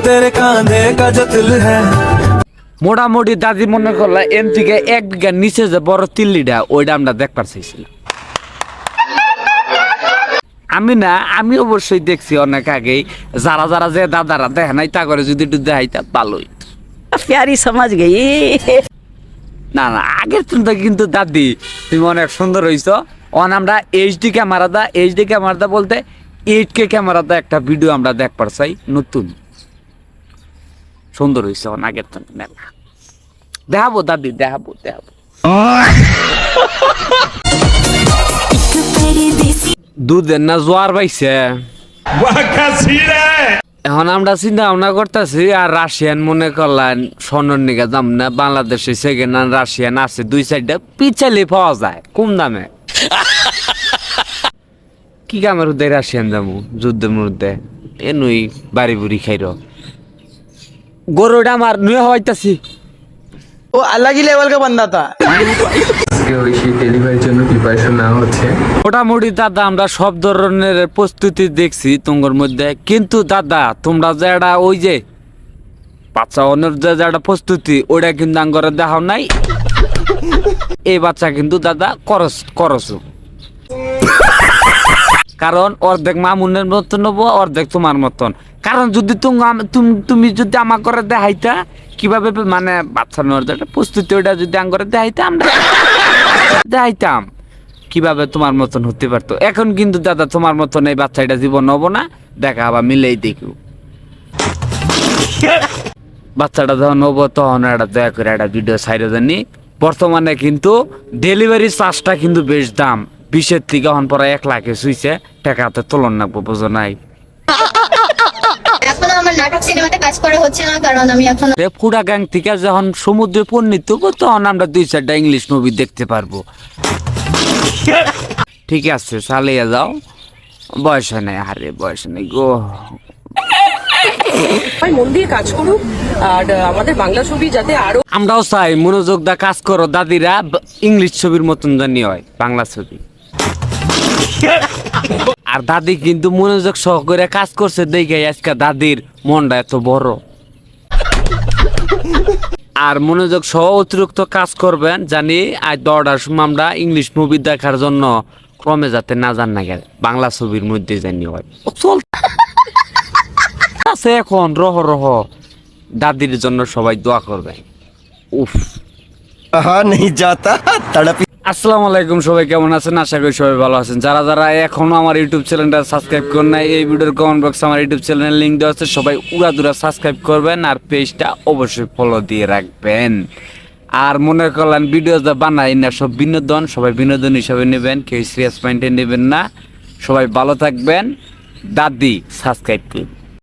तेरे कांधे का जो दिल है। মোটামুটি দাদি মনে করলা এম থেকে 1 বিঘার নিচে যে বড় তিল্লিটা ওইটা আমরা দেখবার চাইছিলাম। আমি অবশ্যই দেখছি অনেক আগেই, যারা যারা যে দাদারা দেখে নাই তা করে যদি একটু দেখাইতা ভালোই। प्यारी समझ गई। না না, আগের তুলনায় কিন্তু দাদি তুমি অনেক সুন্দর হইছো। অন আমরা এইচডি ক্যামেরাদা বলতে 8K ক্যামেরাদা একটা ভিডিও আমরা দেখবার চাই, নতুন সুন্দর হইছে অন আগের তুলনায়। দেখাবো দাদি, দেখাবো। দুধের না জোয়ার পাইছে, এখন আমরা চিন্তা ভাবনা করতেছি। আর রাশিয়ান মনে করলেন স্বর্ণের নিকে দাম না, বাংলাদেশে সেকেন্ড হ্যান্ড রাশিয়ান আছে 2-4টা, পিছালে পাওয়া যায় কম দামে। কি কামের উদ্দে রাশিয়ান দামু যুদ্ধের মধ্যে এ নই বাড়ি বুড়ি খাইর গরুটা আমার নুয়ে হইতাছি। वो अलग ही लेवल का बंदा था। ডেলিভারির জন্য প্রিপারেশন নেওয়া হচ্ছে। মোটামুটি দাদা আমরা সব ধরনের প্রস্তুতি দেখছি তোমার মধ্যে, কিন্তু দাদা তোমরা যে একটা ওই যে বাচ্চা অনের যে একটা প্রস্তুতি ওইটা কিন্তু আঙ্গরে দেখাও নাই। এই বাচ্চা কিন্তু দাদা করছো কারণ অর্ধেক মামুনের মতন হবো, অর্ধেক তোমার মতন। কারণ যদি তুমি যদি আমার করে দেখাইতা কিভাবে মানে বাচ্চা নেওয়ার একটা প্রস্তুতি ওইটা যদি আঙ্গরে দেখাইতা আমরা দেখাইতাম কিভাবে তোমার মতন হতে পারতো। এখন কিন্তু দাদা তোমার মতন এই বাচ্চাটা জীবন হবো না, দেখা আবার মিলেই দেখো। বাচ্চাটা যখন হবো তখন একটা দয়া করে একটা ভিডিও সাইডে জানি। বর্তমানে কিন্তু ডেলিভারি চার্জটা কিন্তু বেশ দাম, 20-এর থেকে এখন পরে 1 লাখে শুইছে, টাকাতে তুলন না বোঝো নাই। এখন আমার নাটক সিনেমাতে কাজ করা হচ্ছে না, কারণ আমি এখন ফুডা গ্যাং থেকে যখন সমুদ্রে পরিণত হবো তখন আমরা 2-4টা ইংলিশ মুভি দেখতে পারবো। ঠিক আছে চালিয়ে যাও, বয়স নেই, আরে বয়স নেই গো। মন দিয়ে কাজ করুক আর আমাদের বাংলা ছবি যাতে আরো আমরাও চাই মনোযোগ দা কাজ করো দাদিরা, ইংলিশ ছবির মতন জানি হয় বাংলা ছবি। আর দাদি কিন্তু মনোযোগ সহকারে কাজ করছে দেখে আজকে দাদির মনটা এত বড়। আর মনোযোগ সহ অতিরিক্ত কাজ করবেন জানি। আজ 10টার সময় আমরা ইংলিশ মুভি দেখার জন্য ক্রমে যাতে না জান না গেল বাংলা ছবির মধ্যে জানি হয় চল আছে। এখন রহ দাদির জন্য সবাই দোয়া করবে। উফ नहीं जाता तड़प। আসসালামু আলাইকুম, সবাই কেমন আছেন? আশা করি সবাই ভালো আছেন। যারা যারা এখনো আমার ইউটিউব চ্যানেলটা সাবস্ক্রাইব করেন নাই, এই ভিডিওর কমেন্ট বক্সে আমার ইউটিউব চ্যানেলের লিঙ্ক দেওয়া আছে, সবাই উড়াদুরা সাবস্ক্রাইব করবেন আর পেজটা অবশ্যই ফলো দিয়ে রাখবেন। আর মনে করলেন ভিডিও যা বানাই না সব বিনোদন, সবাই বিনোদন হিসাবে নেবেন, কেউ সিরিয়াস মাইন্ডে নেবেন না। সবাই ভালো থাকবেন, দাদি সাবস্ক্রাইব করুন।